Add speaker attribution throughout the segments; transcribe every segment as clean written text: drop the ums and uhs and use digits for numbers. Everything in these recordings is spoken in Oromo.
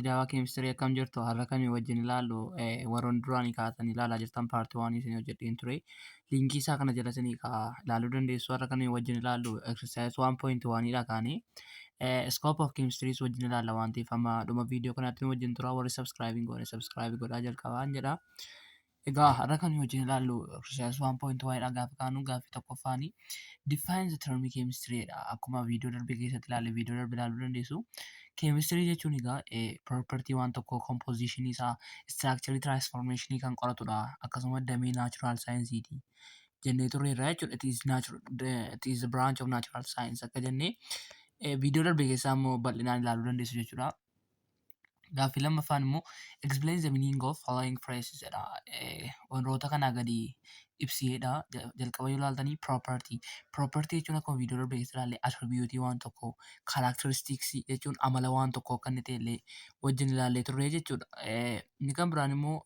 Speaker 1: Fidaawaa keemistirii akkam jirtu har'a kan wajjin ilaallu warroonni duraanii kaasanii ilaalaa jirtan paartii waan isin hojjedheen ture. Liinkii isaa kana jala isinii ilaaluu dandeessu. Har'a kan wajjin ilaallu exercise 1.1 dha kaanii. Scope of chemistries wajjin ilaalla waan ta'eef amma dhuma viidiyoo kanaatti wajjin tura. Warri subscribe godhaa jalqabaa jedha. Egaa har'a kan wajjin ilaallu exercise 1.1 dha. Gaafa kaanu gaaffii tokkoffaanii define the term chemistry dha. Akkuma viidiyoo darbe keessatti ilaalle viidiyoo darbe ilaaluu dandeessu. Chemistry jechuun egaa property waan tokko composition isaa structure transformation kan qoratudha. Akkasuma damee natural science ti. Jennee turreerra jechuudha. It is a branch of natural science akka jennee viidiyoo darbe keessaa immoo bal'inaan ilaaluu dandeessu jechuudha. Gaaffii lammaffaan immoo explain the meaning of following phrases jedha. Wantoota kanaa gadi ibsiidha. Jalqaba yoo ilaaltanii property. Property jechuun akkuma viidiyoo darbe keessa ilaalle attribute waan tokko characteristics jechuun amala waan tokko akka inni ta'e wajjin ilaallee turre jechuudha. Inni kan biraan immoo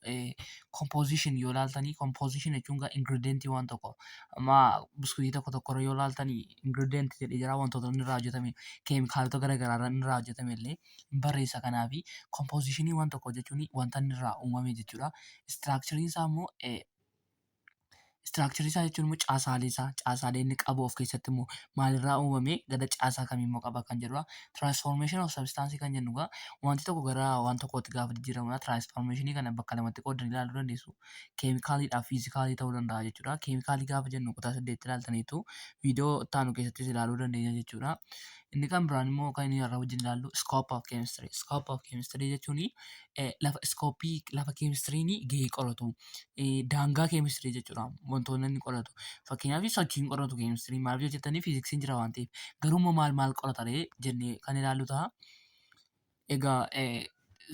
Speaker 1: composition yoo ilaaltanii composition jechuun ingredient waan tokko amma biskuitii tokko tokkorra yoo ilaaltanii ingredient jedhee jira wantoota inni irraa hojjetame keemikaalota garaagaraa irraa hojjetame illee barreessa kanaafi compositionii waan tokko jechuun wanta inni irraa uumame jechuudha. Structure isaa immoo structure isaa jechuun immoo caasaalee inni qabu of keessatti immoo maalirraa uumame gara caasaa kamiimmoo qaba kan jedhudha. Transformation of substance kan jennu egaa wanti tokko gara waan tokkootti gaafa jijjiiramudha. Transformationii kana bakka lamatti qoodanii ilaaluu dandeessu. Keemikaaliidhaa fi fiizikaalii ta'uu danda'a jechuudha. Keemikaalii gaafa jennu kutaa 8 ilaaltaniitu viidiyoo ittaanu keessattis ilaaluu dandeenya jechuudha. Inni kan biraan immoo kan inni irraa wajjin ilaallu scope of chemistry. Scope of chemistry jechuun lafa keemistiriin gahee qoratu daangaa keemistirii jechuudha. Wantoonni inni qoratu fakkeenyaaf sochiin qoratu keemistirii maaliif hojjetanii fiiziksiin jira waan ta'eef garuu immoo maal qorataree jennee kan ilaallu ta'a. Egaa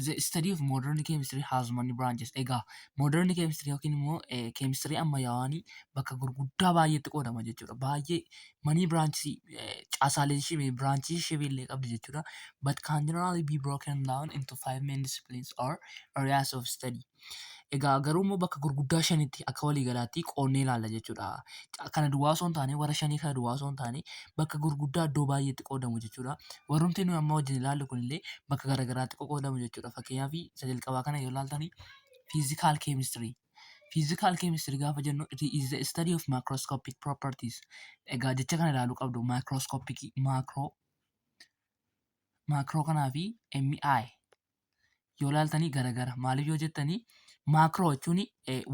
Speaker 1: the study of modern chemistry has many branches. Egaa modern chemistry yookiin immoo chemistry ammayyaawaan bakka gurguddaa baay'eetti qoodama jechuudha. Baay'ee many branches caasaalee shibee branches shibeellee qabdi jechuudha. But can generally be broken down into 5 main disciplines or areas of study. Egaa garuu immoo bakka gurguddaa shanitti akka waliigalaatti qoonnee ilaalla jechuudha. Kana duwwaa osoo hin taane warra shanii kana duwwaa osoo hin taane bakka gurguddaa iddoo baay'eetti qoodamu jechuudha. Warrumti nuyi amma wajjin ilaallu kunillee bakka garaagaraatti qoqqoodamu jechuudha. Fakkeenyaaf isa jalqabaa kana yoo ilaaltanii physical chemistry. Physical chemistry gaafa jennu it is the study of macroscopic properties. Egaa jecha kana ilaaluu qabdu macroscopic macro kanaa fi MI yoo ilaaltanii garaagara maaliif yoo jettanii maakiroo jechuun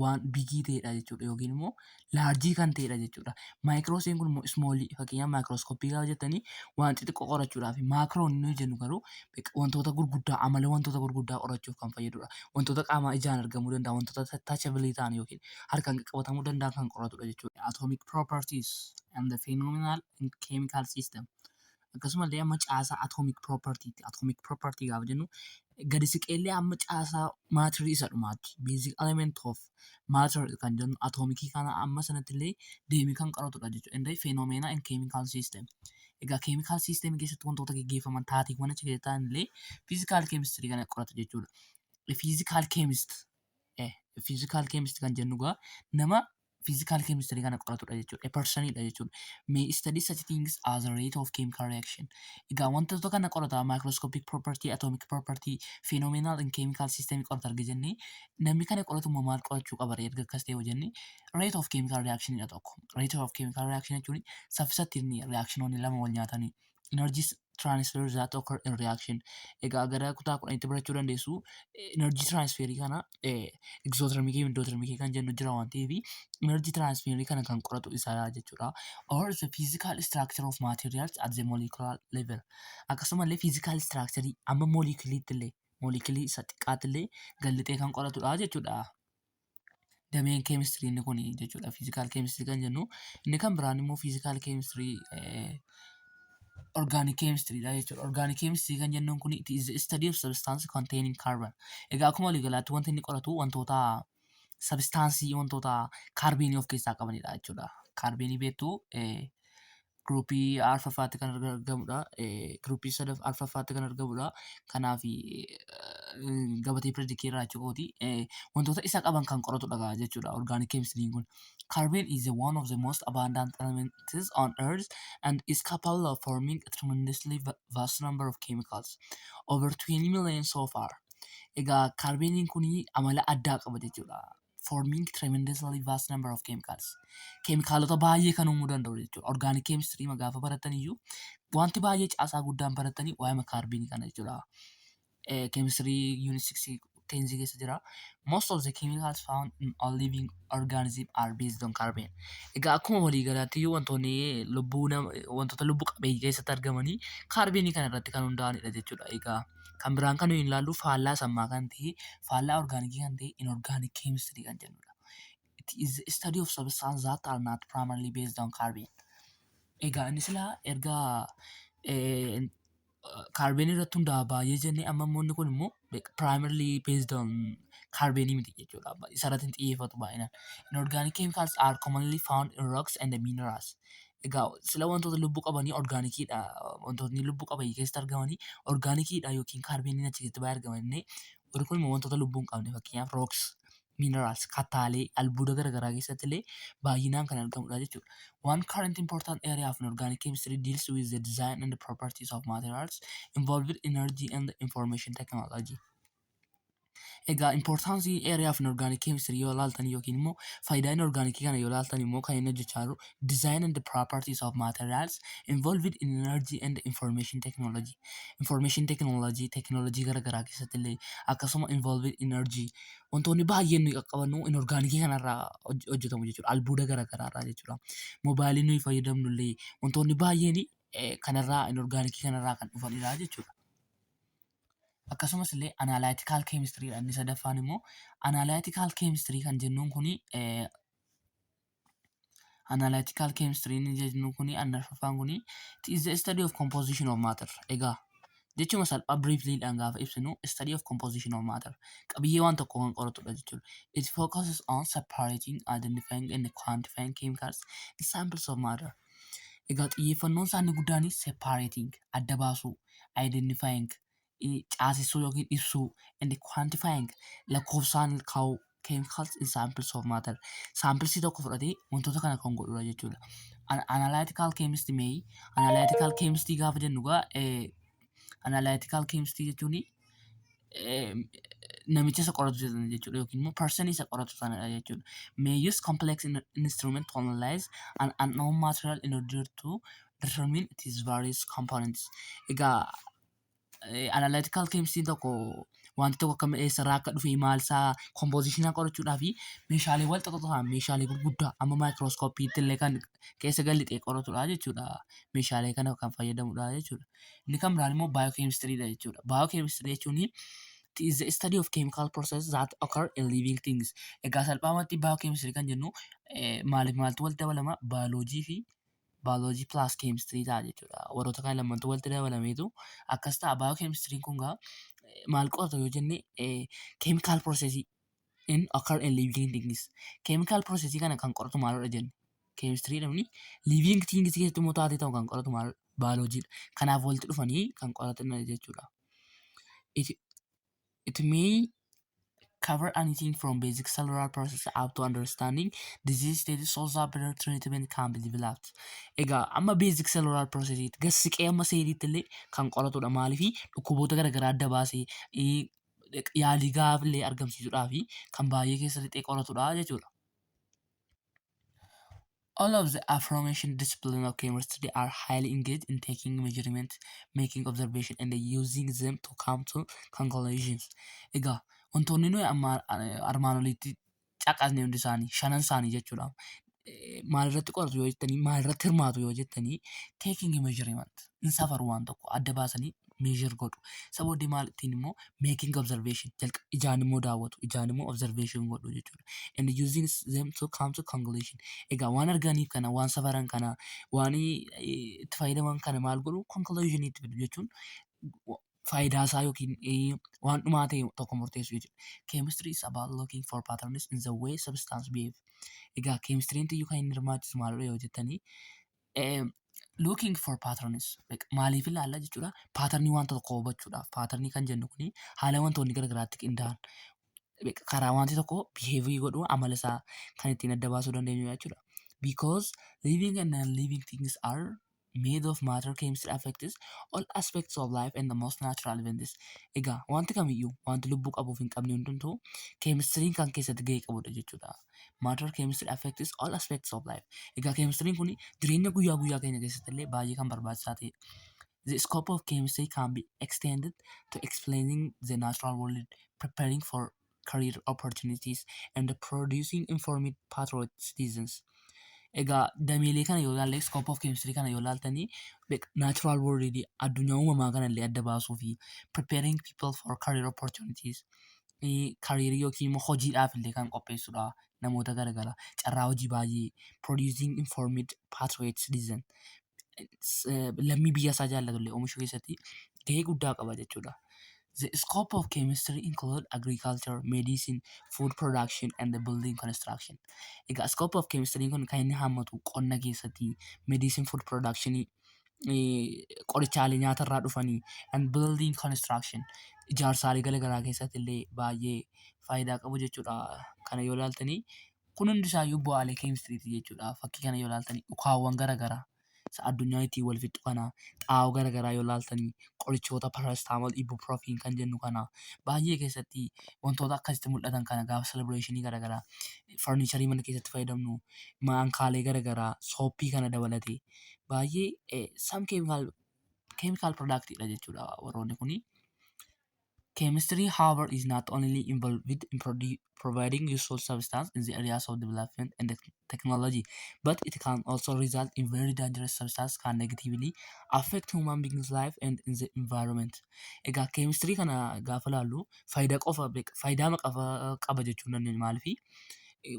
Speaker 1: waan bigii ta'edha jechuudha yookiin immoo laarjii kan ta'edha jechuudha. Maayikirootiin kun immoo ismoolii fakkeenyaaf maayikirooskooppii gaafa jettanii waan xixiqqoo qorachuudhaaf maakiroon nuyi jennu garuu wantoota gurguddaa amala wantoota gurguddaa qorachuuf kan fayyadudha. Wantoota qaamaa ijaan argamuu danda'a wantoota taachabilii ta'an yookiin harkaan qaqqabatamuu danda'an kan qoratudha jechuudha. Atomic properties and the phenomenal in chemical system. Akkasumallee amma caasaa atomic property gaafa jennu gadi siqeellee amma caasaa maatirii isa dhumaatti basic element of matter kan jennu atomikii kana amma sanatti illee deemee kan qoratudha jechuudha. Inni phenomena in chemical system. Egaa chemical system keessatti wantoota gaggeeffaman taateewwan achi keessatti ta'an illee physical chemistry kana qorata jechuudha. Physical chemist kan jennu egaa nama physical chemistry kana qoratudha jechuudha. Personidha jechuudha. May study such things as a rate of chemical reaction. Egaa wantoota kana qorata microscopic property, atomic property, phenomenal in chemical system qorata arga jennee namni kana qoratu immoo maal qorachuu qaba erga akkas ta'e jennee rate of chemical reaction dha tokko. Rate of chemical reaction jechuun saffisatti inni reactionoonni lama wal nyaatanii energy transfer that occur in reaction. Egaa gara kutaa 10tti barachuu dandeessu energy transfer kana exothermic fi endothermic kan jennu jira waan ta'eef energy transfer kana kan qoratu isaa jechuudha. Or the physical structure of materials at the molecular level. Akkasumallee physical structure amma molecular isa xiqqaattillee gallitee kan qoratudha jechuudha. Dameen chemistry inni kun jechuudha. Physical chemistry kan jennu inni kan biraan immoo physical chemistry organic chemistry dha jechuudha. Organic chemistry kan jennuun kun it is the study of substance containing carbon. Egaa akkuma waliigalaatti wanti inni qoratu wantoota substaansii wantoota kaarboonii of keessaa qabanidha jechuudha. Kaarboonii beektu groupii alfaafaatti kan argamudha. Groupii sadaf alfaafaatti kan argamudha. Kanaaf gabatee pireedikii irraa jechuudha. Wantoota isa qaban kan qoratudha jechuudha. Organic chemistry kun. Carbon is one of the most abundant elements on Earth and is capable of forming a tremendously vast number of chemicals. Over 20 million so far. Egaa kaarbeeniin kunii amala addaa qaba jechuudha. Forming tremendously vast number of chemicals. Keemikaalota baay'ee kan uumuu danda'u jechuudha. Organic chemistry gaafa baratan iyyuu wanti baay'ee caasaa guddaan baratanii waa'ee kaarbenii kana jechuudha. Chemistry unit 6 10 keessa jira. Most of the chemicals found in all living organism are based on carbon. Egaa akkuma walii galaatti iyyuu wantoota lubbuu qabeeyyii keessatti argamanii kaarbenii kana irratti kan hundaa'anidha jechuudha. Egaa kan biraan kan nuyi ilaallu faallaa sammaa kan ta'e faallaa orgaanikii kan ta'e inorgaanic chemistry kan jennudha. It is the study of substances that are not primarily based on carbon. Egaa inni silaa erga kaarbenii irratti hundaa'a baay'ee jennee amma immoo inni kun immoo primarily based on kaarbenii miti jechuudha. Isa irratti hin xiyyeeffatu baay'inaan. Inorganic chemicals are commonly found in rocks and minerals. Egaa sila wantoota lubbuu qabanii orgaanikiidha. Wantootni lubbuu qaban keessatti argamanii orgaanikiidha yookiin kaarbeniin achi keessatti baay'ee argamanii warri kun immoo wantoota lubbuu hin qabne fakkeenyaaf rocks, minerals, kattaalee, albuuda garaagaraa keessatti illee baay'inaan kan argamudha jechuudha. One current important area of organic chemistry deals with the design and the properties of materials involved in energy and information technology. Egaa importansii area of organic chemistry yoo ilaaltan yookiin immoo faayidaa inorgaanikii kana yoo ilaaltan immoo kan inni hojjechaa jiru design and the properties of materials involved in energy and information technology. Information technology teknoolojii garaagaraa keessatti illee akkasuma involved energy wantoonni baay'een nuyi qaqqabannu inorgaanikii kanarraa hojjetamu jechuudha. Albuuda garaagaraarraa jechuudha. Moobaayilii nuyi fayyadamnu illee wantoonni baay'een kanarraa inorgaanikii kanarraa kan dhufanidha jechuudha. Akkasumas illee analytical chemistry dha inni sadaffaan immoo analytical chemistry kan jennuun kuni analytical chemistry inni jennuun kuni annaffaan kuni it is the study of composition of matter. Egaa jechuma salphaa briefly dhaan gaafa ibsinu study of composition of matter qabiyyee waan tokko kan qoratudha jechuudha. It focuses on separating, identifying and quantifying chemicals in samples of matter. Egaa xiyyeeffannoon isaanii guddaan separating adda baasuu, identifying caasessuu yookiin ibsuu and quantifying lakkoofsaan kaa'uu chemicals in samples of matter. Saampilsii tokko fudhatee wantoota kana kan godhudha jechuudha. Analytical chemistry mee analytical chemistry gaafa jennu gaa analytical chemistry jechuun namicha isa qoratu jechuudha yookiin immoo person isa qoratu sanadha jechuudha. May use complex instrument to analyze an unknown material in order to determine its various components. Egaa analytical chemistry tokko wanti tokko akkam eessarraa akka dhufe maalsaa composition qorachuudhaa fi meeshaalee wal xaxataa meeshaalee gurguddaa amma maayikirooskoopiitti illee kan keessa galixee qoratudha jechuudha. Meeshaalee kana kan fayyadamudha jechuudha. Inni kan biraan immoo biochemistry dha jechuudha. Biochemistry jechuun it is the study of chemical processes that occur in living things. Egaa salphaamatti biochemistry kan jennu maaliif maaltu walitti dabalama bioloojii fi biology plus chemistry ta'a jechuudha. Warroota kan lamantu walitti dabalameetu akkas ta'a. Biochemistry kun gaa maal qorata yoo jenne chemical processii in occur in living things. Chemical processii kana kan qoratu maalidha jenne chemistry dhamni living things keessatti immoo taatee ta'u kan qoratu maal biology dha. Kanaaf walitti dhufanii kan qoratan jechuudha. It may cover anything from basic cellular process up to understanding disease status so that better treatment can be developed. Egaa amma basic cellular process gassiqee amma seeliitti illee kan qoratudha maaliifi dhukkuboota garaagaraa adda baasee yaalii gaaf illee argamsiisuudhaa fi kan baay'ee keessatti qoratudha jechuudha. All of the aforementioned disciplines of chemistry are highly engaged in taking measurements, making observations, and using them to come to conclusions. Egaa wantoonni nuyi amma armaan olitti caqasne hundi isaanii shanan isaanii jechuudha. Maalirratti qoratu yoo jettanii maalirratti hirmaatu yoo jettanii taking measurement in safaru waan tokko adda baasanii measure godhu. Isa booddee maal ittiin immoo making observation ijaan immoo daawwatu ijaan immoo observation godhu jechuudha. And using them to come to conclusion. Egaa waan arganiif kana waan safaran kana waan itti fayyadaman kana maal godhu conclusion itti fidu jechuun faayidaa isaa yookiin waan dhumaa ta'e tokko murteessu jechuudha. Chemistry is about looking for patterns in the way substance behave. Egaa chemistry'n iyyuu kan inni hirmaachisu maalidha yoo jettanii looking for patterns maaliif ilaalla jechuudha. Patternii wanta tokko hubachuudhaaf patternii kan jennu kuni haala wantoonni garaagaraatti qindaa'an karaa wanti tokko behave godhu amala isaa kan ittiin adda baasuu dandeenyu jechuudha. Because living and non-living things are made of matter chemistry affects all aspects of life and the most natural events. Egaa wanti kamiyyuu wanti lubbuu qabuuf hin qabne hundumtuu keemistiriin kan keessatti gahee qabudha jechuudha. Matter chemistry affects all aspects of life. Egaa keemistiriin kun jireenya guyyaa guyyaa keenya keessatti illee baay'ee kan barbaachisaa ta'e. The scope of chemistry can be extended to explaining the natural world, preparing for career opportunities, and producing informed patriotic citizens. Egaa dameelee kana yoo ilaalle scope of chemistry kana yoo ilaaltanii natural world addunyaa uumamaa kana illee adda baasuu fi preparing people for career opportunities career yookiin immoo hojiidhaaf illee kan qopheessudha namoota garagaraa carraa hojii baay'ee producing informed patriot citizen lammii biyya isaa jaallatu illee oomishuu keessatti gahee guddaa qaba jechuudha. The scope of chemistry include agriculture, medicine, food production, and the building construction. Egaa scope of chemistry kun kan inni hammatu qonna keessatti, medicine, food production, qorichaalee nyaatarraa dhufanii, and building construction, ijaarsaalee garagaraa keessatti illee baay'ee faayidaa qabu jechuudha. Kana yoo ilaaltanii kun hundisaayyuu bu'aalee keemistiriiti jechuudha. Fakkii kana yoo ilaaltanii dhukaawwan garagaraa addunyaa ittiin wal fixu kana xaa'oo garagaraa yoo ilaaltanii qorichoota parastaamool ibuproofiin kan jennu kana baay'ee keessatti wantoota akkasitti mul'atan kana gaafa celebreeshinii garagaraa farniicharii mana keessatti fayyadamnu maankaalee garagaraa sooppii kana dabalatee baay'ee some chemical productidha jechuudha warroonni kuni. Chemistry, however, is not only involved in providing useful substance in the areas of development and technology, but it can also result in very dangerous substance can negatively affect human beings' life and in the environment. Egaa chemistry kana gaafa laallu faayidaa qaba jechuun dandeenya maaliifi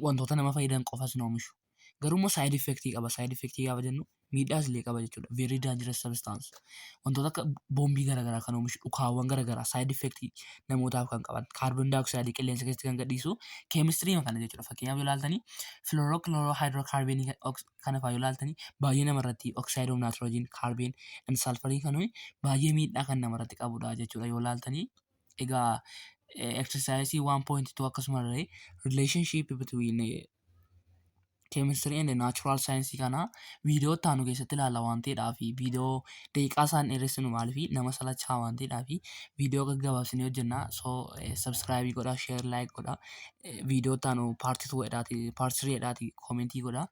Speaker 1: wantoota nama fayyadan qofas hin oomishu. Garuu side effect qaba. Side effect gaafa jennu miidhaas illee qaba jechuudha. Very dangerous substance. Wantoota akka boombii garagaraa kan oomishu dhukaawwan garagaraa side effect namootaaf kan qaban kaarboon daayoksaayiidii qilleensa keessatti kan gadhiisu keemistirii kana jechuudha. Fakkeenyaaf yoo ilaaltanii fluorohydrocarbonii kana fa'aa yoo ilaaltanii baay'ee namarratti oxide of nitrogen, carbon and sulfurii kan baay'ee miidhaa kan namarratti qabudha jechuudha yoo ilaaltanii. Egaa exercise 1.2 akkasumallee relationship between chemistry and natural science kana viidiyoo taanu keessatti ilaalla waan ta'eedhaaf viidiyoo daqiiqaa isaan dheeressinu maaliif nama salachaa waan ta'eedhaaf viidiyoo gaggabaabsinee hojjenna. So subscribe godhaa, share, like godhaa. Viidiyoo taanu paartii 2 paartii 3 koomentii godhaa.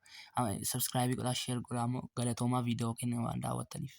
Speaker 1: Subscribe godhaa, share godhaa. Galatoomaa viidiyoo kenna waan daawwattaniif.